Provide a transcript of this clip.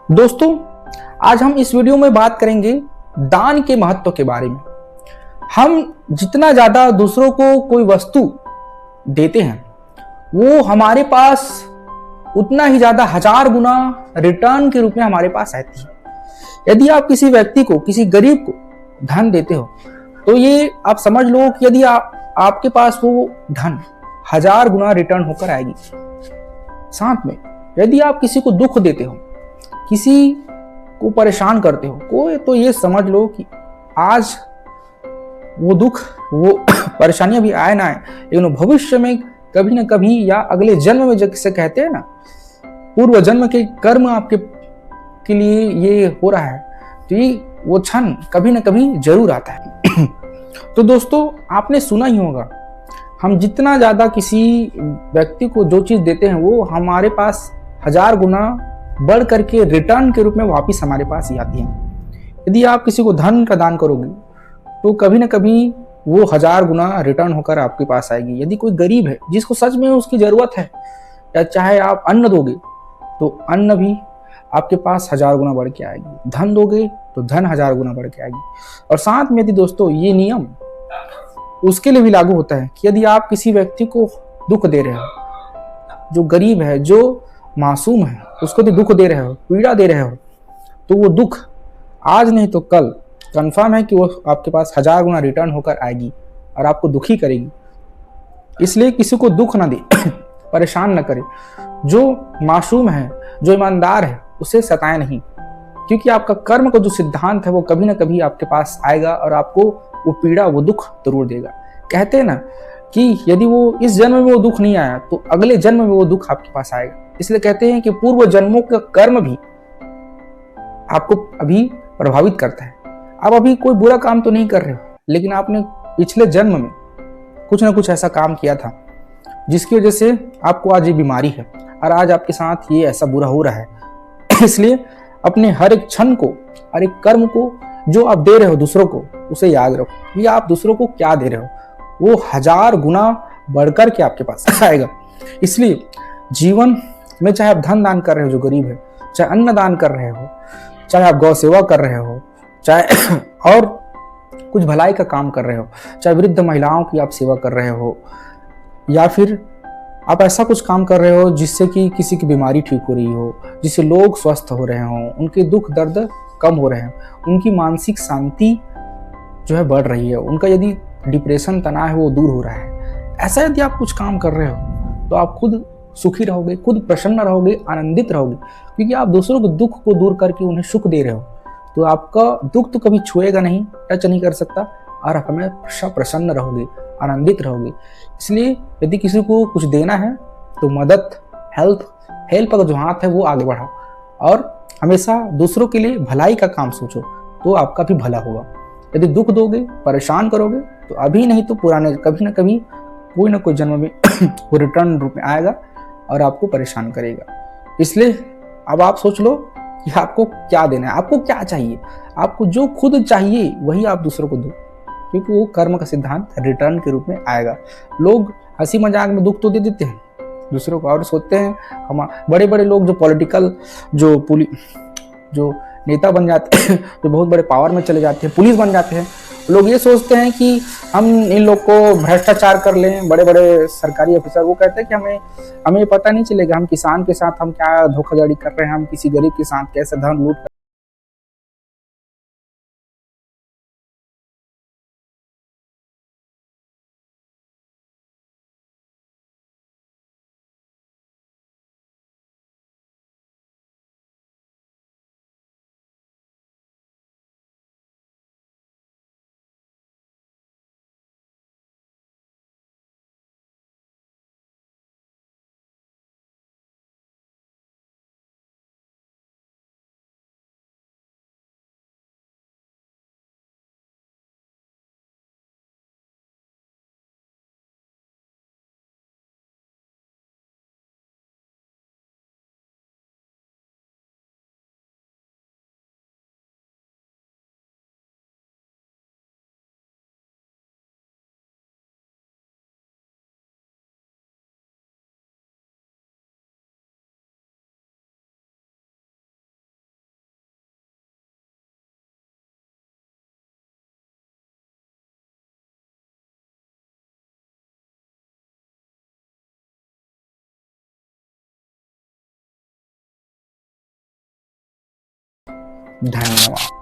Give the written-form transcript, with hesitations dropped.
दोस्तों, आज हम इस वीडियो में बात करेंगे दान के महत्व के बारे में। हम जितना ज्यादा दूसरों को कोई वस्तु देते हैं, वो हमारे पास उतना ही ज्यादा हजार गुना रिटर्न के रूप में हमारे पास आती है। यदि आप किसी व्यक्ति को, किसी गरीब को धन देते हो, तो ये आप समझ लो कि यदि आपके पास वो धन हजार गुना रिटर्न होकर आएगी। साथ में यदि आप किसी को दुख देते हो, किसी को परेशान करते हो कोई, तो ये समझ लो कि आज वो दुख, वो परेशानियां भी आए ना आए, लेकिन भविष्य में कभी ना कभी या अगले जन्म में, जैसे कहते हैं ना, पूर्व जन्म के कर्म आपके के लिए ये हो रहा है, तो ये वो क्षण कभी ना कभी जरूर आता है। तो दोस्तों, आपने सुना ही होगा, हम जितना ज्यादा किसी व्यक्ति को जो चीज देते हैं, वो हमारे पास हजार गुना बढ़ करके रिटर्न के रूप में वापस हमारे पास ही आती है। यदि आप किसी को धन का दान करोगे, तो कभी ना कभी वो हजार गुना रिटर्न होकर आपके पास आएगी। यदि कोई गरीब है, जिसको सच में उसकी जरूरत है, या चाहे आप अन्न दोगे, तो अन्न भी आपके पास हजार गुना बढ़ के आएगी। धन दोगे तो धन हजार गुना बढ़ के आएगी। और साथ में यदि दोस्तों ये नियम उसके लिए भी लागू होता है कि यदि आप किसी व्यक्ति को दुख दे रहे हो, जो गरीब है, जो मासूम है, उसको भी दुख दे रहे हो, पीड़ा दे रहे हो, तो वो दुख आज नहीं तो कल कंफर्म है कि वो आपके पास हजार गुना रिटर्न होकर आएगी और आपको दुखी करेगी। इसलिए किसी को दुख ना दे, परेशान न करे। जो मासूम है, जो ईमानदार है, उसे सताए नहीं, क्योंकि आपका कर्म का जो सिद्धांत है वो कभी ना कभी आपके पास आएगा और आपको वो पीड़ा, वो दुख जरूर देगा। कहते हैं ना कि यदि वो इस जन्म में वो दुख नहीं आया, तो अगले जन्म में वो दुख आपके पास आएगा। इसलिए कहते हैं कि पूर्व जन्मों का कर्म भी आपको अभी प्रभावित करता है। आप अभी कोई बुरा काम तो नहीं कर रहे हो, लेकिन आपने पिछले जन्म में कुछ ना कुछ ऐसा काम किया था, जिसकी वजह से आपको आज ये बीमारी है और आज आपके साथ ये ऐसा बुरा हो रहा है। इसलिए अपने हर एक क्षण को, हर एक कर्म को जो आप दे रहे हो दूसरों को, उसे याद रखो कि आप दूसरों को क्या दे रहे हो, वो हजार गुना बढ़कर के आपके पास आएगा। इसलिए जीवन में चाहे आप धन दान कर रहे हो जो गरीब है, चाहे अन्न दान कर रहे हो, चाहे आप गौ सेवा कर रहे हो, चाहे और कुछ भलाई का काम कर रहे हो, चाहे वृद्ध महिलाओं की आप सेवा कर रहे हो, या फिर आप ऐसा कुछ काम कर रहे हो जिससे कि किसी की बीमारी ठीक हो रही हो, जिससे लोग स्वस्थ हो रहे हो, उनके दुख दर्द कम हो रहे हैं, उनकी मानसिक शांति जो है बढ़ रही है, उनका यदि डिप्रेशन, तनाव है, वो दूर हो रहा है। ऐसा यदि आप कुछ काम कर रहे हो, तो आप खुद सुखी रहोगे, खुद प्रसन्न रहोगे, आनंदित रहोगे, क्योंकि आप दूसरों के दुख को दूर करके उन्हें सुख दे रहे हो। तो आपका दुख तो कभी छुएगा नहीं, टच नहीं कर सकता, और आप हमेशा प्रसन्न रहोगे, आनंदित रहोगे। इसलिए यदि किसी को कुछ देना है, तो मदद, हेल्प का जो हाथ है वो आगे बढ़ाओ, और हमेशा दूसरों के लिए भलाई का काम सोचो, तो आपका भी भला होगा। यदि दुख दोगे, परेशान करोगे, तो अभी नहीं तो पुराने कभी ना कभी, कोई ना कोई जन्म में वो रिटर्न रूप में आएगा और आपको परेशान करेगा। इसलिए अब आप सोच लो कि आपको क्या देना है, आपको क्या चाहिए। आपको जो खुद चाहिए वही आप दूसरों को दो, क्योंकि वो कर्म का सिद्धांत रिटर्न के रूप में आएगा। लोग हंसी मजाक में दुख तो दे देते हैं दूसरों को, और सोचते हैं हम बड़े बड़े लोग जो पॉलिटिकल, जो नेता बन जाते हैं, जो बहुत बड़े पावर में चले जाते हैं, पुलिस बन जाते हैं, लोग ये सोचते हैं कि हम इन लोग को भ्रष्टाचार कर लें। बड़े बड़े सरकारी अफसर वो कहते हैं कि हमें पता नहीं चलेगा हम किसान के साथ हम क्या धोखाधड़ी कर रहे हैं, हम किसी गरीब के साथ कैसे धन लूट धन्यवाद।